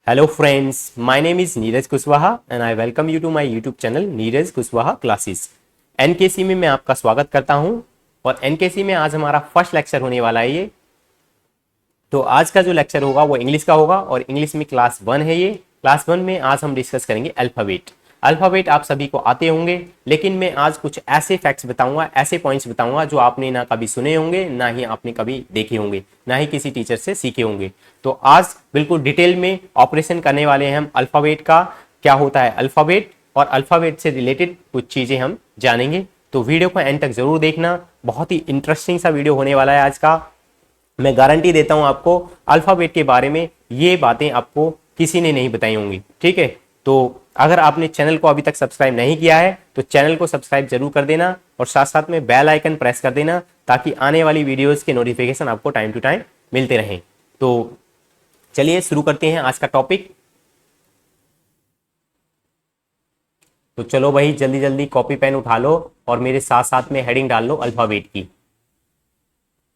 Hello friends, my name is Neeraj Kushwaha and I welcome you to my YouTube channel Neeraj Kushwaha classes. NKC में मैं आपका स्वागत करता हूं और एनकेसी में आज हमारा फर्स्ट लेक्चर होने वाला है ये। तो आज का जो लेक्चर होगा वो इंग्लिश का होगा और इंग्लिश में क्लास 1 है ये। क्लास 1 में आज हम डिस्कस करेंगे अल्फ़ाबेट। अल्फ़ाबेट आप सभी को आते होंगे, लेकिन मैं आज कुछ ऐसे फैक्ट्स बताऊंगा, ऐसे पॉइंट्स बताऊंगा जो आपने ना कभी सुने होंगे, ना ही आपने कभी देखे होंगे, ना ही किसी टीचर से सीखे होंगे। तो आज बिल्कुल डिटेल में ऑपरेशन करने वाले हैं हम अल्फ़ाबेट का, क्या होता है अल्फ़ाबेट, और अल्फ़ाबेट से रिलेटेड कुछ चीज़ें हम जानेंगे। तो वीडियो को एंड तक जरूर देखना, बहुत ही इंटरेस्टिंग सा वीडियो होने वाला है आज का। मैं गारंटी देता हूं आपको, अल्फ़ाबेट के बारे में ये बातें आपको किसी ने नहीं बताई होंगी। ठीक है, तो अगर आपने चैनल को अभी तक सब्सक्राइब नहीं किया है तो चैनल को सब्सक्राइब जरूर कर देना और साथ साथ में बेल आइकन प्रेस कर देना ताकि आने वाली वीडियोस के नोटिफिकेशन आपको टाइम टू टाइम मिलते रहें। तो चलिए शुरू करते हैं आज का टॉपिक। तो चलो भाई, जल्दी जल्दी कॉपी पेन उठा लो और मेरे साथ साथ में हेडिंग डाल लो अल्फ़ाबेट की।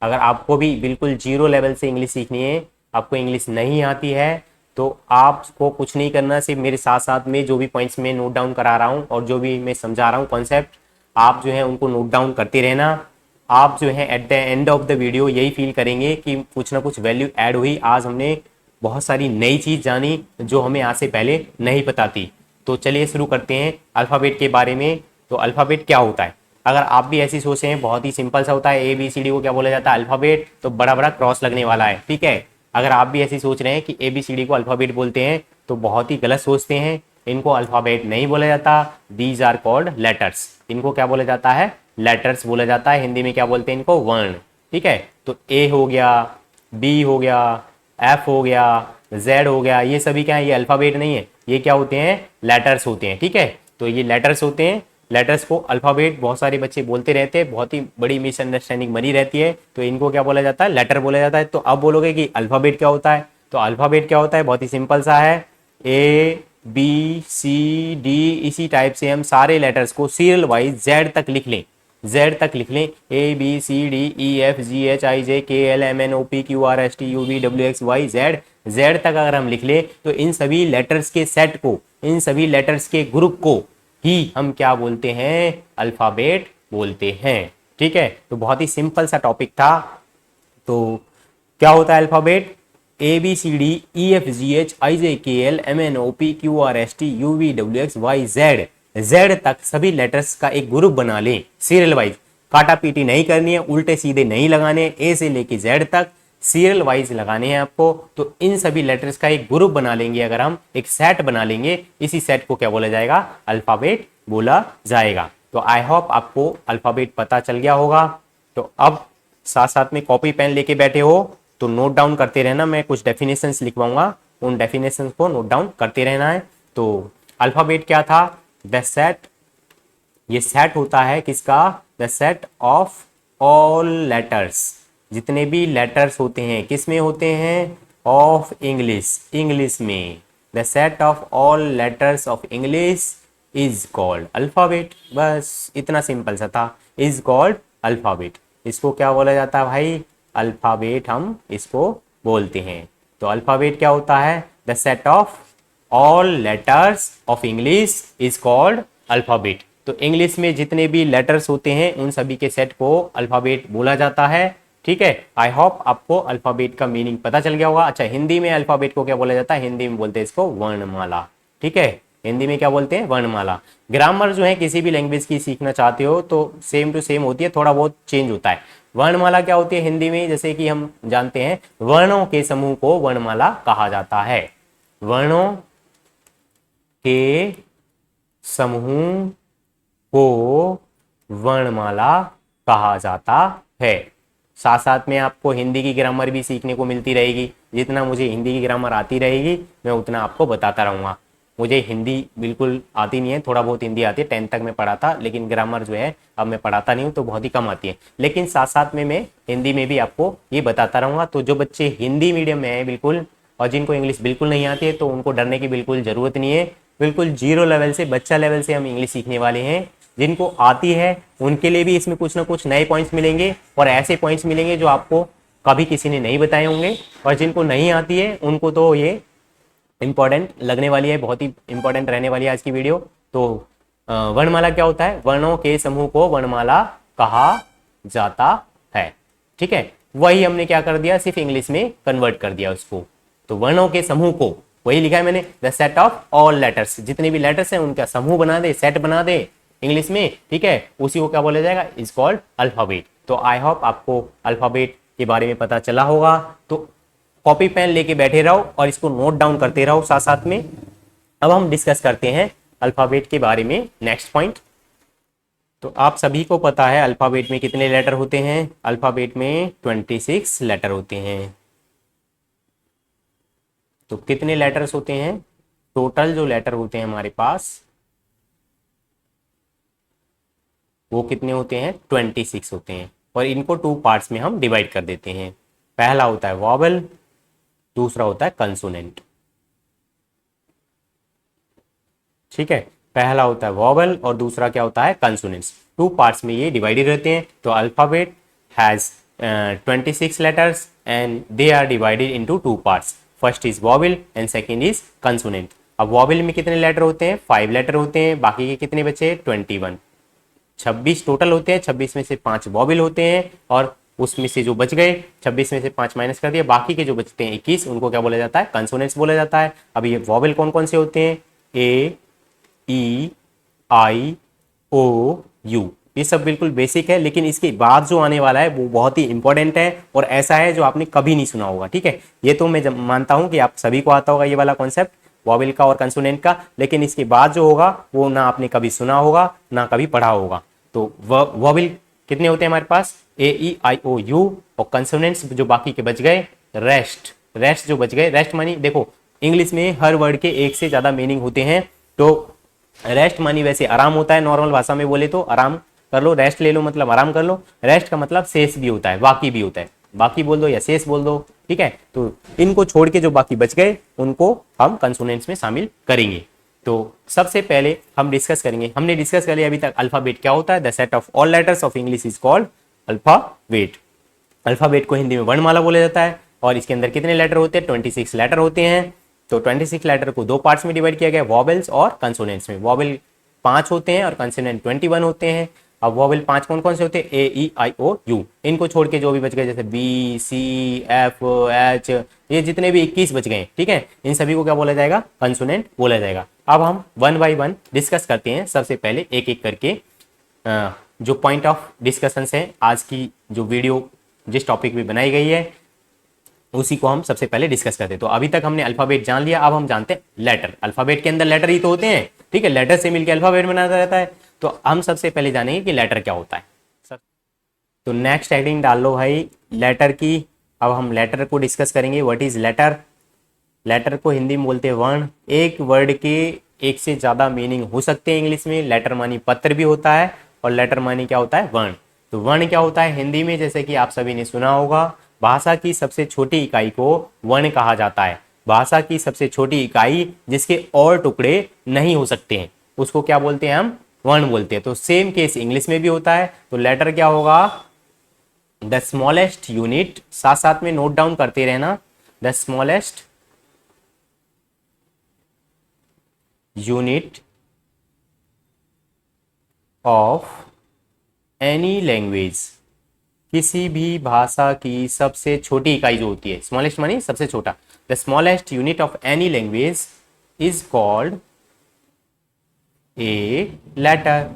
अगर आपको भी बिल्कुल जीरो लेवल से इंग्लिश सीखनी है, आपको इंग्लिश नहीं आती है, तो आपको कुछ नहीं करना, सिर्फ मेरे साथ साथ में जो भी पॉइंट्स मैं नोट डाउन करा रहा हूँ और जो भी मैं समझा रहा हूँ कॉन्सेप्ट, आप जो है उनको नोट डाउन करते रहना। आप जो है at the end of the video यही फील करेंगे कि कुछ ना कुछ वैल्यू ऐड हुई। आज हमने बहुत सारी नई चीज़ जानी जो हमें आज से पहले नहीं पता थी। तो चलिए शुरू करते हैं अल्फ़ाबेट के बारे में। तो अल्फ़ाबेट क्या होता है? अगर आप भी ऐसी सोचे हैं, बहुत ही सिंपल सा होता है। ABCD को क्या बोला जाता है? अल्फ़ाबेट। तो बड़ा बड़ा क्रॉस लगने वाला है, ठीक है। अगर आप भी ऐसी सोच रहे हैं कि ABCD को अल्फ़ाबेट बोलते हैं, तो बहुत ही गलत सोचते हैं। इनको अल्फ़ाबेट नहीं बोला जाता, दीज आर कॉल्ड लेटर्स। इनको क्या बोला जाता है? लेटर्स बोला जाता है। हिंदी में क्या बोलते हैं इनको? वर्ण। ठीक है, तो A हो गया, B हो गया, F हो गया, Z हो गया, ये सभी क्या है? ये अल्फ़ाबेट नहीं है, ये क्या होते हैं? लेटर्स होते हैं। ठीक है, तो ये लेटर्स होते हैं। लेटर्स को अल्फ़ाबेट बहुत सारे बच्चे बोलते रहते हैं, बहुत ही बड़ी मिसअंडरस्टैंडिंग बनी रहती है। तो इनको क्या बोला जाता है? लेटर बोला जाता है। तो अब बोलोगे कि अल्फ़ाबेट क्या होता है? तो अल्फ़ाबेट क्या होता है? बहुत ही सिंपल सा है। ABCD, इसी टाइप से हम सारे लेटर्स को सीरियल वाइज Z तक लिख लें। Z तक लिख लें, ABCDEFGHIJKLMNOPQRSTUVWXYZ। Z तक अगर हम लिख लें तो इन सभी लेटर्स के सेट को, इन सभी लेटर्स के ग्रुप को ही हम क्या बोलते हैं? अल्फ़ाबेट बोलते हैं। ठीक है, तो बहुत ही सिंपल सा टॉपिक था। तो क्या होता है अल्फ़ाबेट? ABCDEFGHIJKLMNOPQRSTUVWXYZ, Z तक सभी लेटर्स का एक ग्रुप बना लें सीरियल वाइज। काटा पीटी नहीं करनी है, उल्टे सीधे नहीं लगाने, ए से लेके Z तक सीरियल वाइज लगाने हैं आपको। तो इन सभी लेटर्स का एक ग्रुप बना लेंगे, अगर हम एक सेट बना लेंगे, इसी सेट को क्या बोला जाएगा? अल्फ़ाबेट बोला जाएगा। तो आई होप आपको अल्फ़ाबेट पता चल गया होगा। तो अब साथ साथ में कॉपी पेन लेके बैठे हो तो नोट डाउन करते रहना। मैं कुछ डेफिनेशंस लिखवाऊंगा, उन डेफिनेशंस को नोट डाउन करते रहना है। तो अल्फ़ाबेट क्या था? द सेट, ये सेट होता है किसका? The set of all letters. जितने भी लेटर्स होते हैं किस में होते हैं? ऑफ इंग्लिश, इंग्लिश में। The set of all letters of English is called alphabet. बस इतना सिंपल सा था, इज कॉल्ड अल्फ़ाबेट। इसको क्या बोला जाता है भाई? अल्फ़ाबेट हम इसको बोलते हैं। तो अल्फ़ाबेट क्या होता है? The set of all letters of English is called alphabet. तो इंग्लिश में जितने भी लेटर्स होते हैं उन सभी के सेट को अल्फ़ाबेट बोला जाता है। ठीक है, आई होप आपको अल्फ़ाबेट का मीनिंग पता चल गया होगा। अच्छा, हिंदी में अल्फ़ाबेट को क्या बोला जाता है? हिंदी में बोलते हैं इसको वर्णमाला। ठीक है, हिंदी में क्या बोलते हैं? वर्णमाला। ग्रामर जो है किसी भी लैंग्वेज की सीखना चाहते हो तो सेम टू सेम होती है, थोड़ा बहुत चेंज होता है। वर्णमाला क्या होती है हिंदी में? जैसे कि हम जानते हैं, वर्णों के समूह को वर्णमाला कहा जाता है। वर्णों के समूह को वर्णमाला कहा जाता है। साथ साथ में आपको हिंदी की ग्रामर भी सीखने को मिलती रहेगी। जितना मुझे हिंदी की ग्रामर आती रहेगी मैं उतना आपको बताता रहूँगा। मुझे हिंदी बिल्कुल आती नहीं है, थोड़ा बहुत हिंदी आती है, 10th तक मैं पढ़ा था, लेकिन ग्रामर जो है अब मैं पढ़ाता नहीं हूँ तो बहुत ही कम आती है। लेकिन साथ साथ में मैं हिंदी में भी आपको ये बताता रहूँगा। तो जो बच्चे हिंदी मीडियम में हैं बिल्कुल, और जिनको इंग्लिश बिल्कुल नहीं आती है, तो उनको डरने की बिल्कुल ज़रूरत नहीं है। बिल्कुल जीरो लेवल से, बच्चा लेवल से हम इंग्लिश सीखने वाले हैं। जिनको आती है उनके लिए भी इसमें कुछ ना कुछ नए पॉइंट्स मिलेंगे और ऐसे पॉइंट्स मिलेंगे जो आपको कभी किसी ने नहीं बताए होंगे। और जिनको नहीं आती है उनको तो ये इंपॉर्टेंट लगने वाली है, बहुत ही इंपॉर्टेंट रहने वाली है आज की वीडियो। तो वर्णमाला क्या होता है? वर्णों के समूह को वर्णमाला कहा जाता है। ठीक है, वही हमने क्या कर दिया, सिर्फ इंग्लिश में कन्वर्ट कर दिया उसको। तो वर्णों के समूह को, वही लिखा है मैंने, the set of all letters, जितने भी लेटर्स हैं उनका समूह बना दे, सेट बना दे इंग्लिश में। ठीक है, उसी को क्या बोला जाएगा? Is called alphabet. तो आई होप आपको अल्फाबेट के बारे में पता चला होगा। तो कॉपी पेन लेके बैठे रहो और इसको नोट डाउन करते रहो साथ साथ में। अब हम डिस्कस करते हैं अल्फाबेट के बारे में, नेक्स्ट पॉइंट। तो आप सभी को पता है अल्फाबेट में कितने लेटर होते हैं? अल्फाबेट में 26 लेटर होते हैं। तो कितने लेटर्स होते हैं? टोटल जो लेटर होते हैं हमारे पास वो कितने होते हैं? 26 होते हैं। और इनको 2 पार्ट्स में हम डिवाइड कर देते हैं। पहला होता है वॉवल, दूसरा होता है कंसोनेंट। ठीक है, पहला होता है वॉवल और दूसरा क्या होता है? कंसोनेंट्स। 2 पार्ट्स में ये डिवाइडेड रहते हैं। तो alphabet has 26 letters and they are divided into 2 parts. First is vowel and second is consonant. अब वॉवल में कितने लेटर होते हैं? 5 लेटर होते हैं। बाकी के कितने बचे? 21। 26 टोटल होते हैं। 26 में से 5 वॉवल होते हैं और उसमें से जो बच गए 26 में से 5 माइनस कर दिया, बाकी के जो बचते हैं 21, उनको क्या बोला जाता है? कंसोनेंट्स बोला जाता है। अब ये वॉवल कौन कौन से होते हैं? ए, ई, आई, ओ, यू। ये सब बिल्कुल बेसिक है, लेकिन इसके बाद जो आने वाला है वो बहुत ही इंपॉर्टेंट है और ऐसा है जो आपने कभी नहीं सुना होगा। ठीक है, ये तो मैं मानता हूं कि आप सभी को आता होगा ये वाला कॉन्सेप्ट, वॉवल का और कंसोनेंट का, लेकिन इसके बाद जो होगा वो ना आपने कभी सुना होगा ना कभी पढ़ा होगा। तो वॉवल कितने होते हैं हमारे पास? ए, ई, आई, ओ, यू। और कंसोनेंट्स जो बाकी के बच गए, रेस्ट जो बच गए, रेस्ट मानी देखो इंग्लिश में हर वर्ड के एक से ज्यादा मीनिंग होते हैं। तो रेस्ट मानी वैसे आराम होता है, नॉर्मल भाषा में बोले तो आराम कर लो, रेस्ट ले लो मतलब आराम कर लो। रेस्ट का मतलब शेष भी होता है, बाकी भी होता है, बाकी बोल दो या शेष बोल दो। ठीक है, तो इनको छोड़ के जो बाकी बच गए उनको हम कंसोनेंट्स में शामिल करेंगे। तो सबसे पहले हम डिस्कस करेंगे, हमने डिस्कस कर लिया अभी तक अल्फाबेट क्या होता है। The set of all letters of English is called alphabet. Alphabet को हिंदी में वर्णमाला बोला जाता है और इसके अंदर कितने लेटर होते हैं? 26 लेटर होते हैं। तो 26 लेटर को 2 पार्ट्स में डिवाइड किया गया, वॉवेल्स और कंसोनेंट्स में। वॉवेल 5 होते हैं और कंसोनेंट 21 होते हैं। अब वॉवेल 5 कौन कौन से होते हैं? ए, ई, आई, ओ, यू। इनको छोड़ के जो भी बच गए जैसे बी, सी, एफ, एच, ये जितने भी 21 बच गए, ठीक है, इन सभी को क्या बोला जाएगा? कंसोनेंट बोला जाएगा। अब हम 1 बाय 1 डिस्कस करते हैं। सबसे पहले एक एक करके जो पॉइंट ऑफ डिस्कशन है आज की जो वीडियो जिस टॉपिक पे बनाई गई है उसी को हम सबसे पहले डिस्कस करते हैं। तो अभी तक हमने अल्फाबेट जान लिया, अब हम जानते हैं लेटर। अल्फाबेट के अंदर लेटर ही तो होते हैं, ठीक है, लेटर से मिलकर अल्फाबेट बनाता रहता है। तो हम सबसे पहले जानेंगे कि लेटर क्या होता है। तो नेक्स्ट हेडिंग डाल लो भाई लेटर की। अब हम लेटर को डिस्कस करेंगे। What is letter? लेटर को हिंदी में बोलते हैं वर्ण। एक वर्ड के एक से ज्यादा मीनिंग हो सकते हैं इंग्लिश में। लेटर मानी पत्र भी होता है और लेटर मानी क्या होता है? वर्ण। तो वर्ण क्या होता है हिंदी में? जैसे कि आप सभी ने सुना होगा, भाषा की सबसे छोटी इकाई को वर्ण कहा जाता है। भाषा की सबसे छोटी इकाई जिसके और टुकड़े नहीं हो सकते हैं उसको क्या बोलते हैं? हम वर्ण बोलते हैं। तो सेम केस इंग्लिश में भी होता है। तो लेटर क्या होगा? द स्मॉलेस्ट यूनिट, साथ साथ में नोट डाउन करते रहना, the smallest unit of any language. किसी भी भाषा की सबसे छोटी इकाई जो होती है, स्मॉलेस्ट मानी सबसे छोटा, the smallest unit of any language is called a letter.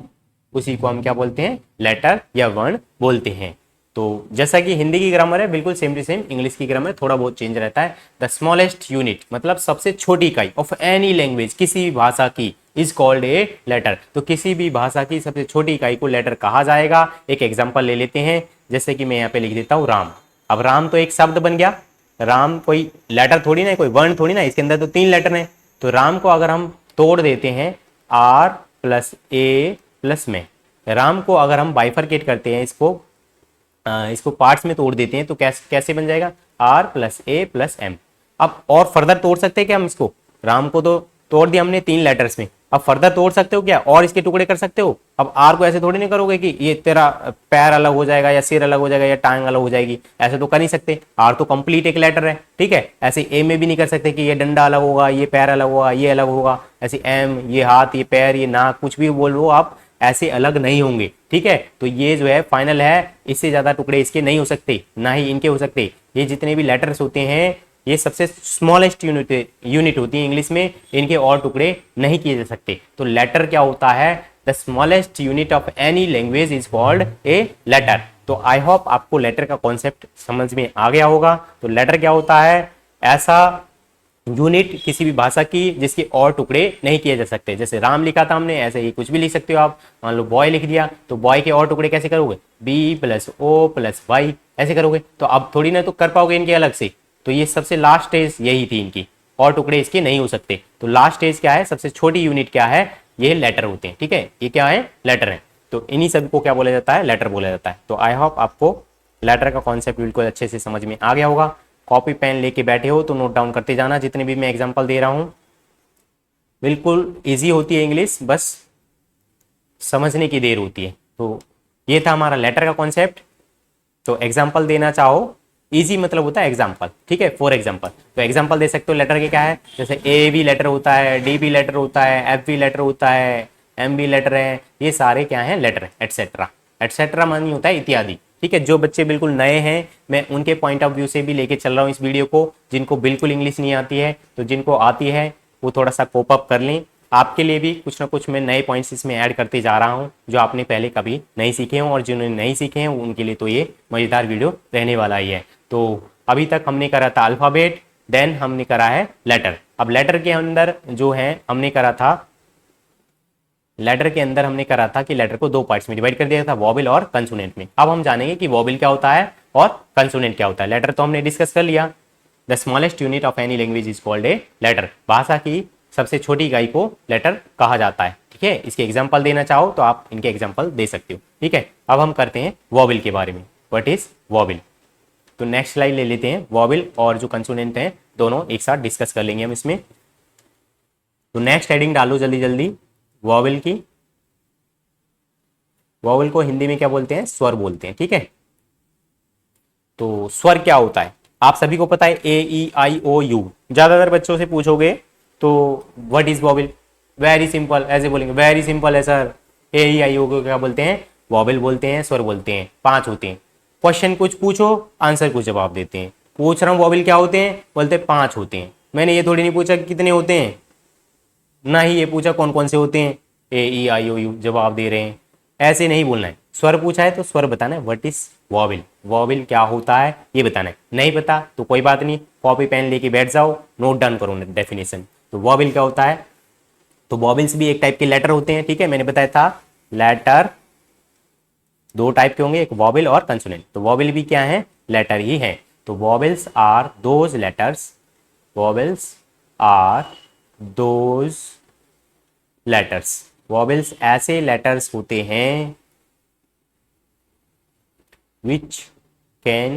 उसी को हम क्या बोलते हैं? लेटर या वर्ण बोलते हैं। तो जैसा कि हिंदी की ग्रामर है बिल्कुल सेम टू सेम इंग्लिश की ग्रामर थोड़ा बहुत चेंज रहता है। द स्मॉलेस्ट यूनिट मतलब सबसे छोटी इकाई ऑफ एनी लैंग्वेज, किसी भी भाषा की, इज कॉल्ड ए लेटर। तो किसी भी भाषा की सबसे छोटी इकाई को लेटर कहा जाएगा। एक एग्जांपल ले लेते हैं, जैसे कि मैं यहाँ पे लिख देता हूँ राम। अब राम तो एक शब्द बन गया, राम कोई लेटर थोड़ी ना है, कोई वर्ण थोड़ी ना, इसके अंदर तो 3 लेटर हैं। तो राम को अगर हम तोड़ देते हैं आर प्लस ए प्लस में, राम को अगर हम बाइफरकेट करते हैं, इसको पार्ट्स में तोड़ देते हैं तो कैसे बन जाएगा? R plus A plus M. अब और फर्दर तोड़ सकते हैं क्या हम इसको? राम को तो तोड़ दिया हमने 3 लेटर्स में, अब फर्दर तोड़ सकते हो क्या, और इसके टुकड़े कर सकते हो। अब आर को ऐसे थोड़ी नहीं करोगे कि ये तेरा पैर अलग हो जाएगा या सिर अलग हो जाएगा या टांग अलग हो जाएगी, ऐसे तो कर नहीं सकते। आर तो कंप्लीट एक लेटर है, ठीक है। ऐसे ए में भी नहीं कर सकते कि ये डंडा अलग होगा, ये पैर अलग होगा, ये अलग होगा। ऐसे एम, ये हाथ, ये पैर, ये नाक, कुछ भी बोल लो आप, ऐसे अलग नहीं होंगे, ठीक है। तो ये जो है फाइनल है, इससे ज्यादा टुकड़े इसके नहीं हो सकते, ना ही इनके हो सकते। ये जितने भी लेटर्स होते हैं ये सबसे स्मॉलेस्ट यूनिट होती है इंग्लिश में, इनके और टुकड़े नहीं किए जा सकते। तो लेटर क्या होता है, the smallest unit of any language is called a letter. तो आई होप आपको लेटर का कॉन्सेप्ट समझ में आ गया होगा। तो लेटर क्या होता है, ऐसा यूनिट किसी भी भाषा की जिसके और टुकड़े नहीं किए जा सकते। जैसे राम लिखा था हमने, ऐसे ही कुछ भी लिख सकते हो आप। मान लो बॉय लिख दिया, तो बॉय के और टुकड़े कैसे करोगे, B plus O plus Y ऐसे करोगे। तो अब थोड़ी ना तो कर पाओगे इनके अलग से। तो ये सबसे लास्ट स्टेज यही थी इनकी, और टुकड़े इसके नहीं हो सकते। तो लास्ट स्टेज क्या है, सबसे छोटी यूनिट क्या है, ये लेटर होते हैं, ठीक है। ये क्या है, लेटर है। तो इन्हीं सभी को क्या बोला जाता है, लेटर बोला जाता है। तो आई होप आपको लेटर का कॉन्सेप्ट बिल्कुल अच्छे से समझ में आ गया होगा। कॉपी पेन लेके बैठे हो तो नोट डाउन करते जाना जितने भी मैं एग्जांपल दे रहा हूं। बिल्कुल इजी होती है इंग्लिश, बस समझने की देर होती है। तो ये था हमारा लेटर का कॉन्सेप्ट। तो एग्जांपल देना चाहो, इजी मतलब होता है एग्जांपल, ठीक है। फॉर एग्जांपल, तो एग्जांपल दे सकते हो लेटर के क्या है, जैसे ए भी लेटर होता है, डी भी लेटर होता है, एफ भी लेटर होता है, एम भी लेटर है, ये सारे क्या है, लेटर है, एटसेट्रा। एटसेट्रा मानी होता है इत्यादि, ठीक है। जो बच्चे बिल्कुल नए हैं, मैं उनके पॉइंट ऑफ व्यू से भी लेके चल रहा हूँ इस वीडियो को। जिनको बिल्कुल इंग्लिश नहीं आती है, तो जिनको आती है वो थोड़ा सा कोप अप कर लें। आपके लिए भी कुछ ना कुछ मैं नए पॉइंट्स इसमें ऐड करते जा रहा हूँ, जो आपने पहले कभी नहीं सीखे हों, और जिन्होंने नहीं सीखे हैं उनके लिए तो ये मज़ेदार वीडियो रहने वाला ही है। तो अभी तक हमने करा था अल्फ़ाबेट, देन हमने करा है लेटर। अब लेटर के अंदर जो है हमने करा था, लेटर के अंदर हमने करा था कि लेटर को दो पार्ट्स में डिवाइड कर दिया था, वॉवेल और कंसोनेंट में। अब हम जानेंगे कि वॉवेल क्या होता है और कंसोनेंट क्या होता है। लेटर तो हमने डिस्कस कर लिया, the smallest unit of any language is called a letter. भाषा की सबसे छोटी इकाई को लेटर कहा जाता है, ठीक है। इसके एग्जाम्पल देना चाहो तो आप इनके एग्जाम्पल दे सकते हो, ठीक है। अब हम करते हैं वॉवेल के बारे में, व्हाट इज वॉवेल। तो नेक्स्ट स्लाइड ले लेते हैं, वॉवेल और जो कंसोनेंट हैं दोनों एक साथ डिस्कस कर लेंगे हम इसमें। तो नेक्स्ट हेडिंग डालो जल्दी जल्दी, वॉवेल की। वॉवेल को हिंदी में क्या बोलते हैं, स्वर बोलते हैं, ठीक है। तो स्वर क्या होता है आप सभी को पता है, ए ई आई ओ यू। ज्यादातर बच्चों से पूछोगे तो what is vowel, very simple ऐसे बोलेंगे, वेरी सिंपल है सर। ए ई आई ओ को क्या बोलते हैं, वॉवेल बोलते हैं, स्वर बोलते हैं। 5 होते हैं। क्वेश्चन कुछ पूछो, आंसर कुछ जवाब देते हैं। पूछ रहा हूँ वॉवेल क्या होते हैं, बोलते 5 होते हैं। मैंने ये थोड़ी नहीं पूछा कितने होते हैं, ना ही ये पूछा कौन कौन से होते हैं, ए ई आई ओ यू जवाब दे रहे हैं। ऐसे नहीं बोलना है। स्वर पूछा है तो स्वर बताना है, व्हाट इज वॉवेल, वॉवेल क्या होता है ये बताना है। नहीं पता तो कोई बात नहीं, कॉपी पेन लेके बैठ जाओ, नोट डाउन करो डेफिनेशन। तो वॉवेल क्या होता है, तो वॉवेल्स भी एक टाइप के लेटर होते हैं, ठीक है। मैंने बताया था लेटर दो टाइप के होंगे, एक वॉवेल और कंसोनेंट। तो वॉवेल भी क्या है, लेटर ही है। तो vowels are those letters, vowels are those letters. Vowels ऐसे लेटर्स होते हैं which can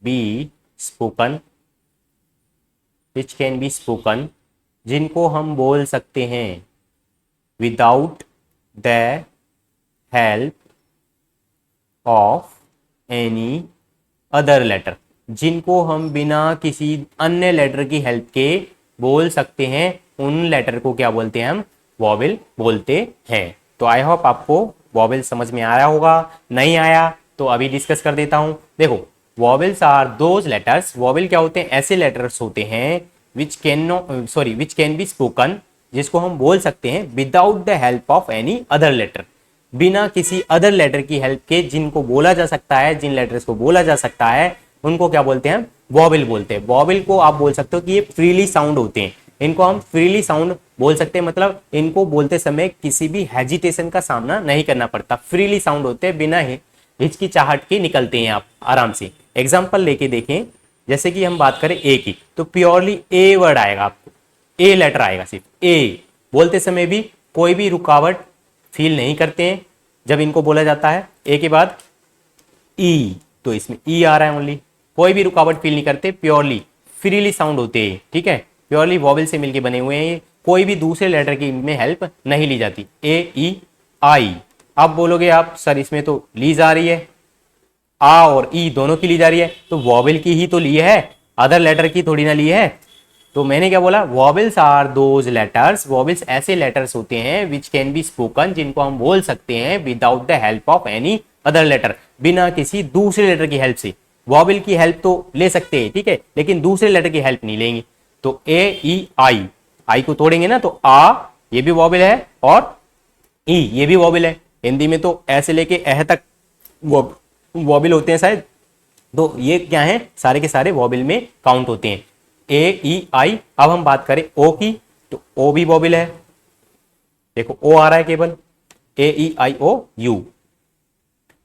be spoken, which can be spoken, जिनको हम बोल सकते हैं without the help of any other letter, जिनको हम बिना किसी अन्य लेटर की हेल्प के बोल सकते हैं, उन लेटर को क्या बोलते हैं हम, वॉवेल बोलते हैं। तो आई होप आपको वॉवेल समझ में आया होगा। नहीं आया तो अभी डिस्कस कर देता हूं। देखो vowels are those letters, vowel क्या होते हैं, ऐसे लेटर्स होते हैं विच कैन बी स्पोकन, जिसको हम बोल सकते हैं without the help of any other letter, बिना किसी अदर लेटर की हेल्प के जिनको बोला जा सकता है, जिन लेटर्स को बोला जा सकता है उनको क्या बोलते हैं, वॉवेल बोलते हैं। वॉवेल को आप बोल सकते हो कि ये फ्रीली साउंड होते हैं, इनको हम फ्रीली साउंड बोल सकते हैं, मतलब इनको बोलते समय किसी भी हेजिटेशन का सामना नहीं करना पड़ता, फ्रीली साउंड होते हैं, बिना हिचकिचाहट के निकलते हैं आप आराम से। एग्जाम्पल लेके देखें, जैसे कि हम बात करें ए की, तो प्योरली ए वर्ड आएगा, आपको ए लेटर आएगा, सिर्फ ए। बोलते समय भी कोई भी रुकावट फील नहीं करते हैं जब इनको बोला जाता है। ए के बाद ई, तो इसमें ई आ रहा है ओनली, कोई भी रुकावट फील नहीं करते, प्योरली फ्रीली साउंड होते हैं, ठीक है। प्योरली वॉवेल से मिलके बने हुए हैं, कोई भी दूसरे लेटर की में हेल्प नहीं ली जाती। ए ई आई, अब बोलोगे आप सर इसमें तो ली जा रही है, आ और ई दोनों की ली जा रही है, तो वॉवेल की ही तो ली है, अदर लेटर की थोड़ी ना ली है। तो मैंने क्या बोला, vowels are those letters, vowels ऐसे लेटर्स होते हैं विच कैन बी स्पोकन, जिनको हम बोल सकते हैं without the help of any other letter, बिना किसी दूसरे लेटर की हेल्प से। वॉवेल की हेल्प तो ले सकते हैं, ठीक है, लेकिन दूसरे लेटर की हेल्प नहीं लेंगे। तो ए ई आई, आई को तोड़ेंगे ना तो आ ये भी वॉवेल है और ई ये भी वॉवेल है। हिंदी में तो ऐसे लेके एह तक वॉवेल होते हैं शायद, तो ये क्या है, सारे के सारे वॉवेल में काउंट होते हैं। ए ई आई। अब हम बात करें ओ की, तो ओ भी वॉवेल है, देखो ओ आ रहा है केवल, ए ई आई ओ यू।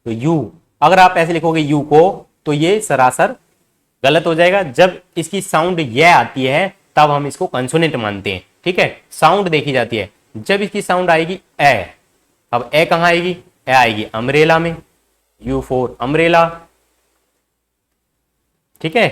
तो यू अगर आप ऐसे लिखोगे यू को, तो ये सरासर गलत हो जाएगा। जब इसकी साउंड ये आती है तब हम इसको कंसोनेंट मानते हैं, ठीक है, साउंड देखी जाती है। जब इसकी साउंड आएगी ए, अब ए कहां आएगी, ए आएगी अम्ब्रेला में, यू फॉर अम्ब्रेला, ठीक है।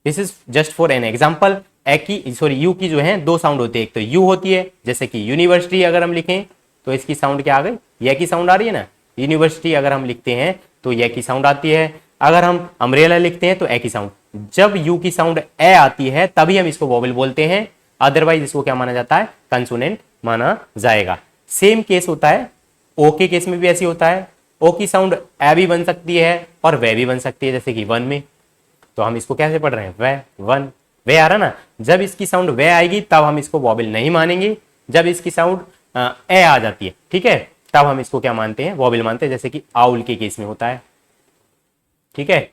This is just for an example. ए की सॉरी यू की जो है दो साउंड होती है, एक तो यू होती है, जैसे कि यूनिवर्सिटी अगर हम लिखें तो इसकी साउंड क्या आ गई, ये की साउंड आ रही है ना, यूनिवर्सिटी अगर हम लिखते हैं तो ये की साउंड आती है। अगर हम अम्ब्रेला लिखते हैं तो ए की साउंड, जब यू की साउंड ए आती है तभी हम इसको वॉवेल बोलते हैं, अदरवाइज इसको क्या माना जाता है, कंसोनेंट माना जाएगा। सेम केस होता है ओ के केस में भी ऐसी होता है, ओ की साउंड ए भी बन सकती है और वे भी बन सकती है, जैसे कि वन में, तो हम इसको कैसे पढ़ रहे हैं, वे वन, वे आ रहा ना, जब इसकी साउंड वे आएगी तब हम इसको वॉवेल नहीं मानेंगे, जब इसकी साउंड ए आ जाती है, ठीक है, तब हम इसको क्या मानते हैं, वॉवेल मानते हैं, जैसे कि आउल के केस में होता है, ठीक है,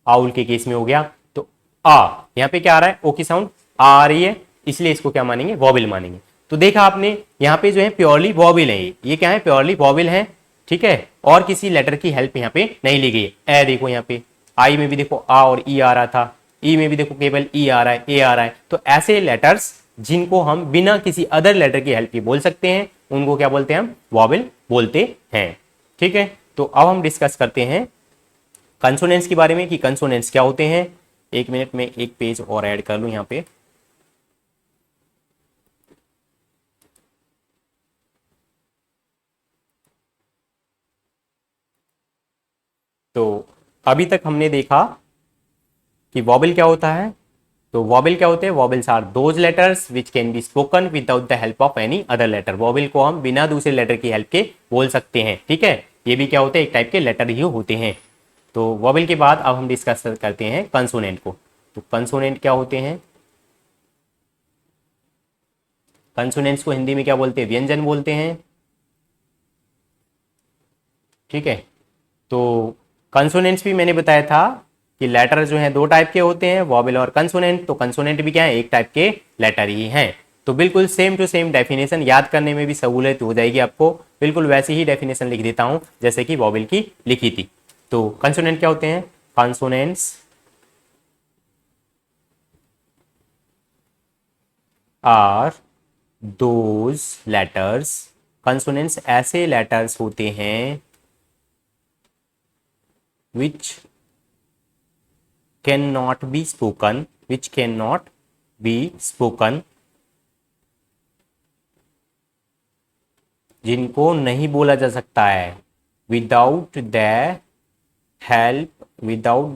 आउल के केस में हो गया। तो आ यहां पे क्या आ रहा है, ओ की साउंड आ रही है, इसलिए इसको क्या मानेंगे, वॉवेल मानेंगे। तो देखा आपने यहाँ पे जो है प्योरली वॉवेल है, ये क्या है, प्योरली वॉवेल है, ठीक है, और किसी लेटर की हेल्प यहाँ पे नहीं ली गई है। ए देखो यहाँ पे, आई में भी देखो आ और ई आ रहा था, ई में भी देखो केवल ई आ रहा है, ए आ रहा है। तो ऐसे लेटर्स जिनको हम बिना किसी अदर लेटर की हेल्प के बोल सकते हैं, उनको क्या बोलते हैं, हम वॉवेल बोलते हैं, ठीक है। तो अब हम डिस्कस करते हैं कंसोनेंट्स के बारे में कि कंसोनेंट्स क्या होते हैं। एक मिनट में एक पेज और ऐड कर लूं यहाँ पे। तो अभी तक हमने देखा कि वॉवेल क्या होता है। तो वॉवेल क्या होते हैं, vowels are those letters which can be spoken without the help of any other letter. Vowel को हम बिना दूसरे लेटर की हेल्प के बोल सकते हैं, ठीक है। ये भी क्या होते हैं, एक टाइप के लेटर ही होते हैं। तो वॉवेल के बाद अब हम डिस्कस करते हैं कंसोनेंट को। तो कंसोनेंट क्या होते हैं, कंसोनेंट्स को हिंदी में क्या बोलते हैं, व्यंजन बोलते हैं, ठीक है। तो कंसोनेंट्स भी मैंने बताया था कि लेटर जो है दो टाइप के होते हैं, वॉवेल और कंसोनेंट। तो कंसोनेंट भी क्या है, एक टाइप के लेटर ही हैं। तो बिल्कुल सेम टू सेम डेफिनेशन, याद करने में भी सहूलियत हो जाएगी आपको। बिल्कुल वैसी ही डेफिनेशन लिख देता हूं जैसे कि वॉवेल की लिखी थी। तो कंसोनेंट क्या होते हैं, consonants are those letters, consonants ऐसे लेटर्स होते हैं which cannot be spoken, which cannot be spoken, जिनको नहीं बोला जा सकता है, without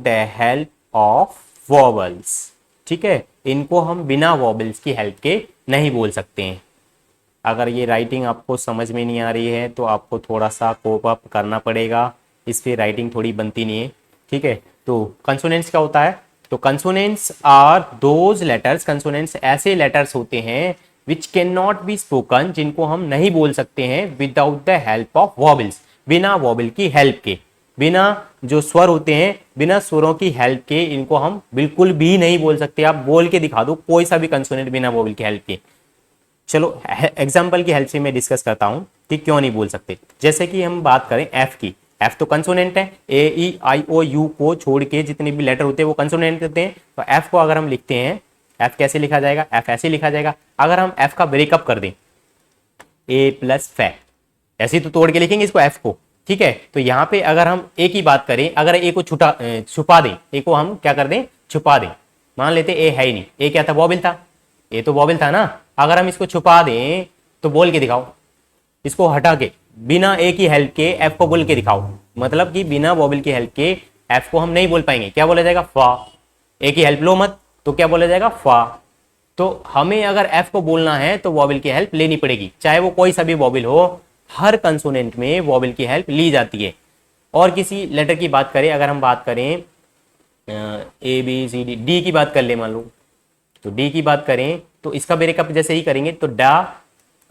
the help of vowels, ठीक है। इनको हम बिना वॉवेल्स की हेल्प के नहीं बोल सकते हैं। अगर ये राइटिंग आपको समझ में नहीं आ रही है तो आपको थोड़ा सा कोप अप करना पड़ेगा, इस पे राइटिंग थोड़ी बनती नहीं है, ठीक है। तो कंसोनेंट्स क्या होता है, तो consonants are those letters, consonants ऐसे लेटर्स होते हैं which can not be spoken, जिनको हम नहीं बोल सकते हैं without the help of vowels, बिना वॉवेल की हेल्प के, बिना जो स्वर होते हैं, बिना स्वरों की हेल्प के इनको हम बिल्कुल भी नहीं बोल सकते। आप बोल के दिखा दो कोई सा भी कंसोनेंट बिना वॉवेल की हेल्प के। चलो एग्जाम्पल की हेल्प से मैं डिस्कस करता हूं कि क्यों नहीं बोल सकते। जैसे कि हम बात करें एफ की, एफ तो कंसोनेंट है, ए ई आई ओ यू को छोड़ के जितने भी लेटर होते हैं वो कंसोनेंट होते हैं। तो एफ को अगर हम लिखते हैं, एफ कैसे लिखा जाएगा, एफ ऐसे लिखा जाएगा। अगर हम एफ का ब्रेकअप कर दें, ए प्लस फै, ऐसे तो तोड़ के लिखेंगे इसको एफ को, ठीक है। तो यहाँ पे अगर हम ए की बात करें, अगर ए को छुपा दें, ए को हम क्या कर दें, छुपा दें, मान लेते ए है ही नहीं, ए क्या था, वॉवेल था, ये तो वॉवेल था ना। अगर हम इसको छुपा दें तो बोल के दिखाओ, इसको हटा के बिना ए की हेल्प के एफ को बोल के दिखाओ। मतलब कि बिना वॉवेल की हेल्प के एफ को हम नहीं बोल पाएंगे। क्या बोला जाएगा? फा। ए की हेल्प लो मत, तो क्या बोला जाएगा? फा। तो हमें अगर एफ को बोलना है तो वॉवेल की हेल्प लेनी पड़ेगी, चाहे वो कोई सा भी वॉवेल हो। हर कंसोनेंट में वॉवेल की हेल्प ली जाती है। और किसी लेटर की बात करें, अगर हम बात करें A B C D, D की बात कर ले मान लो, तो डी की बात करें तो इसका ब्रेकअप जैसे ही करेंगे तो डा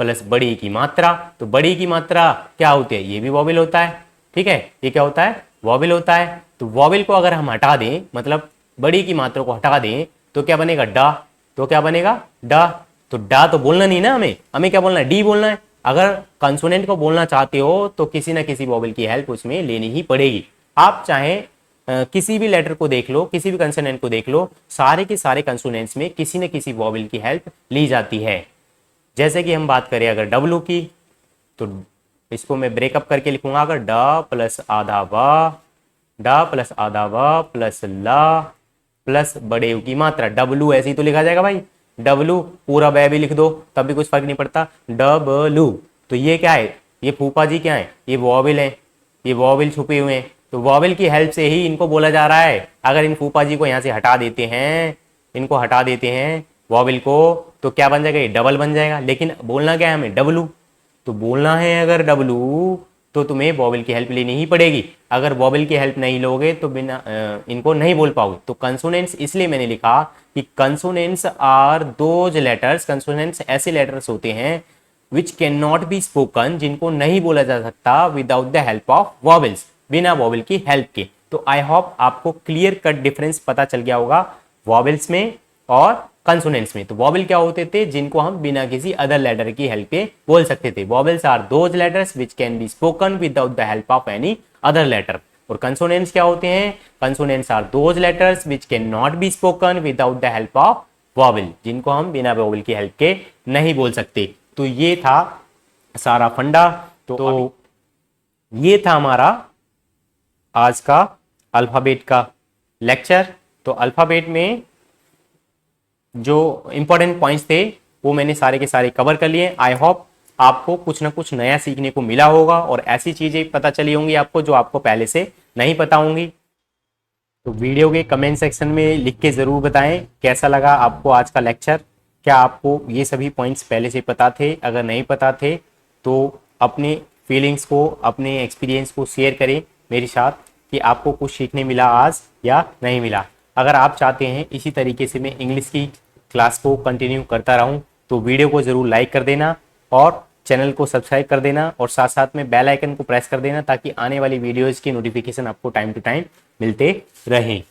प्लस बड़ी की मात्रा। तो बड़ी की मात्रा क्या होती है? ये भी वॉवेल होता है। ठीक है, ये क्या होता है? वॉवेल होता है। तो वॉवेल को अगर हम हटा दें, मतलब बड़ी की मात्रा को हटा दें, तो क्या बनेगा? डा। तो क्या बनेगा? डा। तो डा तो बोलना नहीं ना, हमें क्या बोलना है? डी बोलना है। अगर कंसोनेंट को बोलना चाहते हो तो किसी ना किसी वॉवेल की हेल्प उसमें लेनी ही पड़ेगी। आप चाहे किसी भी लेटर को देख लो, किसी भी कंसोनेंट को देख लो, सारे के सारे कंसोनेंट्स में किसी न किसी वॉवेल की हेल्प ली जाती है। जैसे कि हम बात करें अगर डब्लू की, तो इसको मैं ब्रेकअप करके लिखूंगा, अगर ड प्लस आधा व, ड प्लस आधा व प्लस ला प्लस बड़े यू की मात्रा। डब्लू ऐसे ही तो लिखा जाएगा भाई, डब्लू पूरा वे भी लिख दो तब भी कुछ फर्क नहीं पड़ता। डब्लू। तो ये क्या है? ये फूफा जी क्या है? ये वॉवेल है, ये वॉवेल छुपे हुए हैं। तो वॉवेल की हेल्प से ही इनको बोला जा रहा है। अगर इन फूफा जी को यहाँ से हटा देते हैं, इनको हटा देते हैं वॉवेल को, तो क्या बन जाएगा? ये डबल बन जाएगा। लेकिन बोलना क्या है हमें? डब्लू। तो बोलना है अगर डब्लू, तो तुम्हें वॉवेल की हेल्प लेनी ही पड़ेगी। अगर वॉवेल की हेल्प नहीं लोगे तो बिना इनको नहीं बोल पाओगे। तो कंसोनेंट्स इसलिए मैंने लिखा कि consonants are those letters, consonants ऐसे लेटर्स होते हैं which can not be spoken, जिनको नहीं बोला जा सकता without the help of vowels, बिना वॉवेल की हेल्प के। तो आई होप आपको क्लियर कट डिफरेंस पता चल गया होगा वॉवेल्स में और कंसोनेंट्स में। तो वॉवेल क्या होते थे? जिनको हम बिना किसी अदर लेटर की हेल्प के बोल सकते थे। Vowels are those letters which can be spoken without the help of any other letter. और कंसोनेंट्स क्या होते हैं? Consonants are those letters which can not be spoken without the help of vowel, जिनको हम बिना वॉवेल की help के नहीं बोल सकते। तो ये था सारा फंडा। तो ये था हमारा आज का अल्फाबेट का लेक्चर। तो अल्फाबेट में जो इंपॉर्टेंट पॉइंट्स थे वो मैंने सारे के सारे कवर कर लिए। आई होप आपको कुछ ना कुछ नया सीखने को मिला होगा और ऐसी चीजें पता चली होंगी आपको जो आपको पहले से नहीं पता होंगी। तो वीडियो के कमेंट सेक्शन में लिख के ज़रूर बताएं कैसा लगा आपको आज का लेक्चर। क्या आपको ये सभी पॉइंट्स पहले से पता थे? अगर नहीं पता थे तो अपने फीलिंग्स को, अपने एक्सपीरियंस को शेयर करें मेरे साथ कि आपको कुछ सीखने मिला आज या नहीं मिला। अगर आप चाहते हैं इसी तरीके से मैं इंग्लिश की क्लास को कंटिन्यू करता रहूं तो वीडियो को ज़रूर लाइक कर देना और चैनल को सब्सक्राइब कर देना और साथ साथ में बेल आइकन को प्रेस कर देना ताकि आने वाली वीडियोज़ की नोटिफिकेशन आपको टाइम टू टाइम मिलते रहें।